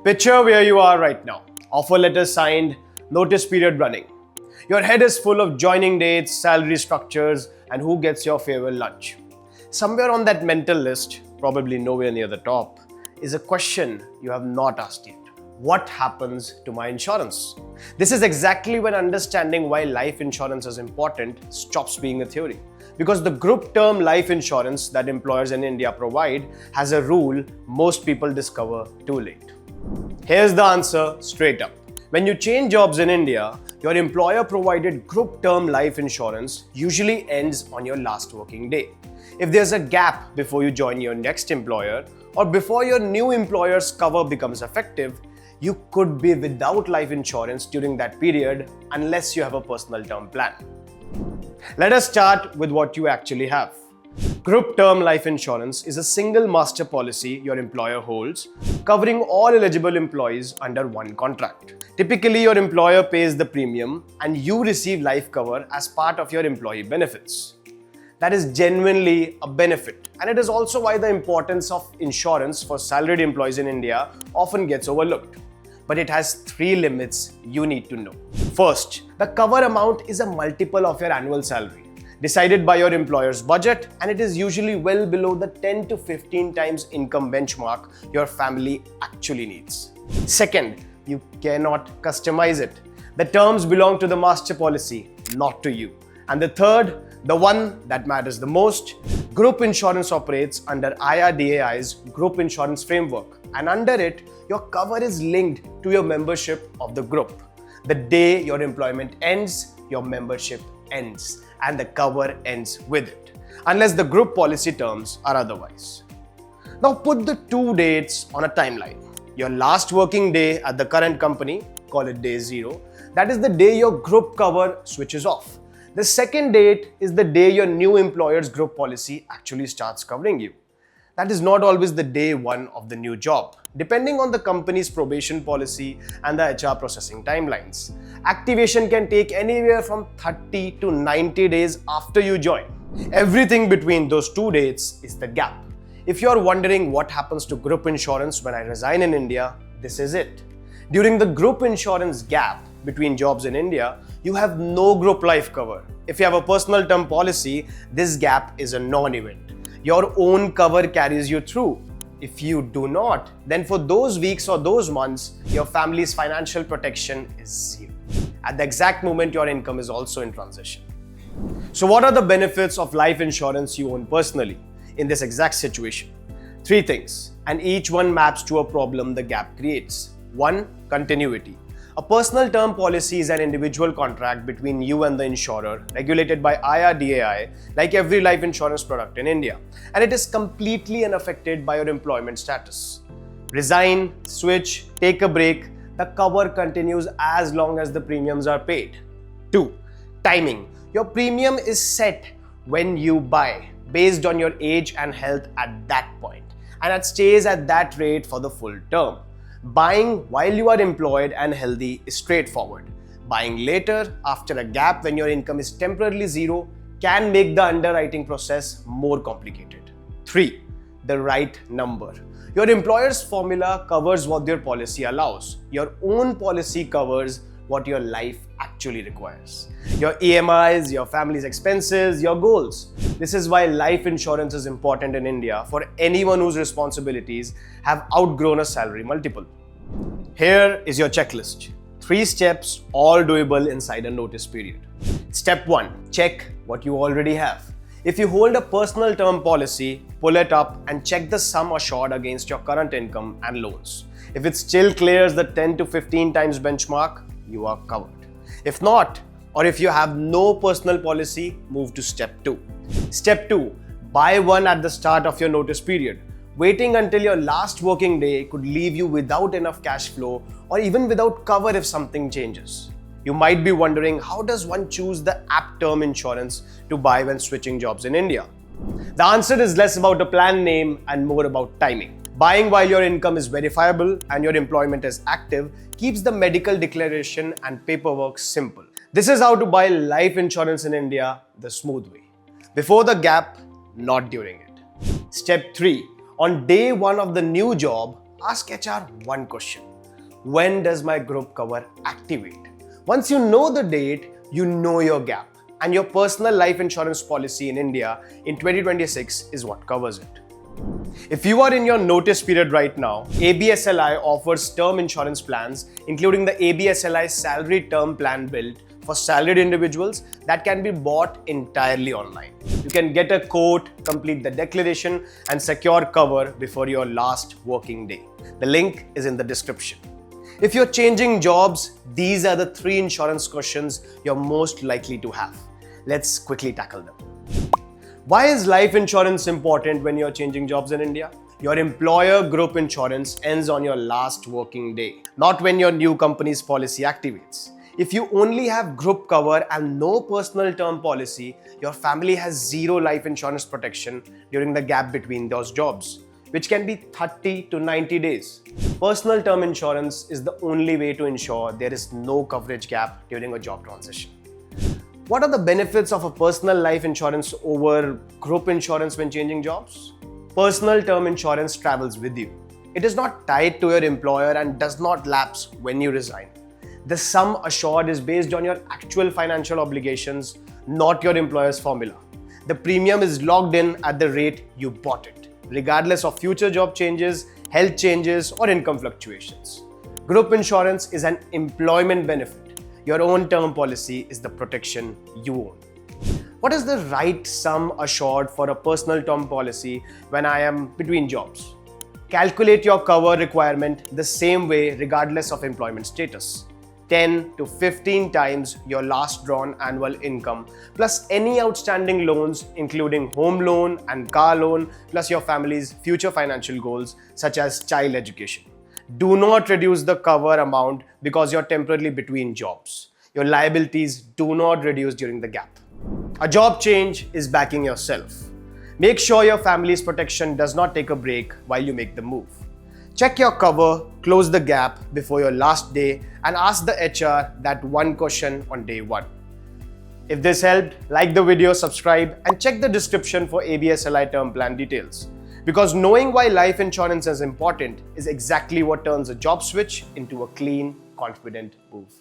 Picture where you are right now. Offer letter signed, notice period running. Your head is full of joining dates, salary structures, and who gets your farewell lunch. Somewhere on that mental list, probably nowhere near the top, is a question you have not asked yet. What happens to my insurance? This is exactly when understanding why life insurance is important stops being a theory. Because the group term life insurance that employers in India provide has a rule most people discover too late. Here's the answer straight up. When you change jobs in India, your employer provided group term life insurance usually ends on your last working day. If there's a gap before you join your next employer or before your new employer's cover becomes effective, you could be without life insurance during that period unless you have a personal term plan. Let us start with what you actually have. Group term life insurance is a single master policy your employer holds, covering all eligible employees under one contract. Typically, your employer pays the premium and you receive life cover as part of your employee benefits. That is genuinely a benefit, and it is also why the importance of insurance for salaried employees in India often gets overlooked. But it has 3 limits you need to know. First, the cover amount is a multiple of your annual salary, decided by your employer's budget, and it is usually well below the 10 to 15 times income benchmark your family actually needs. Second, you cannot customize it. The terms belong to the master policy, not to you. And the third, the one that matters the most, group insurance operates under IRDAI's group insurance framework, and under it, your cover is linked to your membership of the group. The day your employment ends, your membership ends, and the cover ends with it, unless the group policy terms are otherwise. Now put the 2 dates on a timeline. Your last working day at the current company, call it day 0, that is the day your group cover switches off. The second date is the day your new employer's group policy actually starts covering you. That is not always the day 1 of the new job, depending on the company's probation policy and the HR processing timelines. Activation can take anywhere from 30 to 90 days after you join. Everything between those 2 dates is the gap. If you are wondering what happens to group insurance when I resign in India, this is it. During the group insurance gap between jobs in India, you have no group life cover. If you have a personal term policy, this gap is a non-event. Your own cover carries you through. If you do not, then for those weeks or those months, your family's financial protection is 0. At the exact moment, your income is also in transition. So what are the benefits of life insurance you own personally in this exact situation? 3 things, and each one maps to a problem the gap creates. 1. Continuity. A personal term policy is an individual contract between you and the insurer, regulated by IRDAI, like every life insurance product in India, and it is completely unaffected by your employment status. Resign, switch, take a break, the cover continues as long as the premiums are paid. 2. Timing. Your premium is set when you buy, based on your age and health at that point, and it stays at that rate for the full term. Buying while you are employed and healthy is straightforward. Buying later, after a gap when your income is temporarily 0, can make the underwriting process more complicated. 3. The right number. Your employer's formula covers what your policy allows. Your own policy covers what your life actually requires. Your EMIs, your family's expenses, your goals. This is why life insurance is important in India for anyone whose responsibilities have outgrown a salary multiple. Here is your checklist. 3 steps, all doable inside a notice period. Step 1. Check what you already have. If you hold a personal term policy, pull it up and check the sum assured against your current income and loans. If it still clears the 10 to 15 times benchmark, you are covered. If not, or if you have no personal policy, move to step 2. Step 2. Buy one at the start of your notice period. Waiting until your last working day could leave you without enough cash flow or even without cover if something changes. You might be wondering, how does one choose the apt term insurance to buy when switching jobs in India? The answer is less about a plan name and more about timing. Buying while your income is verifiable and your employment is active keeps the medical declaration and paperwork simple. This is how to buy life insurance in India the smooth way. Before the gap, not during it. Step 3. On day 1 of the new job, ask HR one question. when does my group cover activate? Once you know the date, you know your gap. And your personal life insurance policy in India in 2026 is what covers it. If you are in your notice period right now, ABSLI offers term insurance plans, including the ABSLI salaried term plan built for salaried individuals that can be bought entirely online. You can get a quote, complete the declaration, and secure cover before your last working day. The link is in the description. If you're changing jobs, these are the 3 insurance questions you're most likely to have. Let's quickly tackle them. Why is life insurance important when you're changing jobs in India? Your employer group insurance ends on your last working day, not when your new company's policy activates. If you only have group cover and no personal term policy, your family has zero life insurance protection during the gap between those jobs, which can be 30 to 90 days. Personal term insurance is the only way to ensure there is no coverage gap during a job transition. What are the benefits of a personal life insurance over group insurance when changing jobs? Personal term insurance travels with you. It is not tied to your employer and does not lapse when you resign. The sum assured is based on your actual financial obligations, not your employer's formula. The premium is locked in at the rate you bought it, regardless of future job changes, health changes, or income fluctuations. Group insurance is an employment benefit. Your own term policy is the protection you own. What is the right sum assured for a personal term policy when I am between jobs? Calculate your cover requirement the same way regardless of employment status. 10 to 15 times your last drawn annual income plus any outstanding loans including home loan and car loan plus your family's future financial goals such as child education. Do not reduce the cover amount because you're temporarily between jobs. Your liabilities do not reduce during the gap. A job change is backing yourself. Make sure your family's protection does not take a break while you make the move. Check your cover, close the gap before your last day, and ask the HR that one question on day 1. If this helped, like the video, subscribe, and check the description for ABSLI term plan details. Because knowing why life insurance is important is exactly what turns a job switch into a clean, confident move.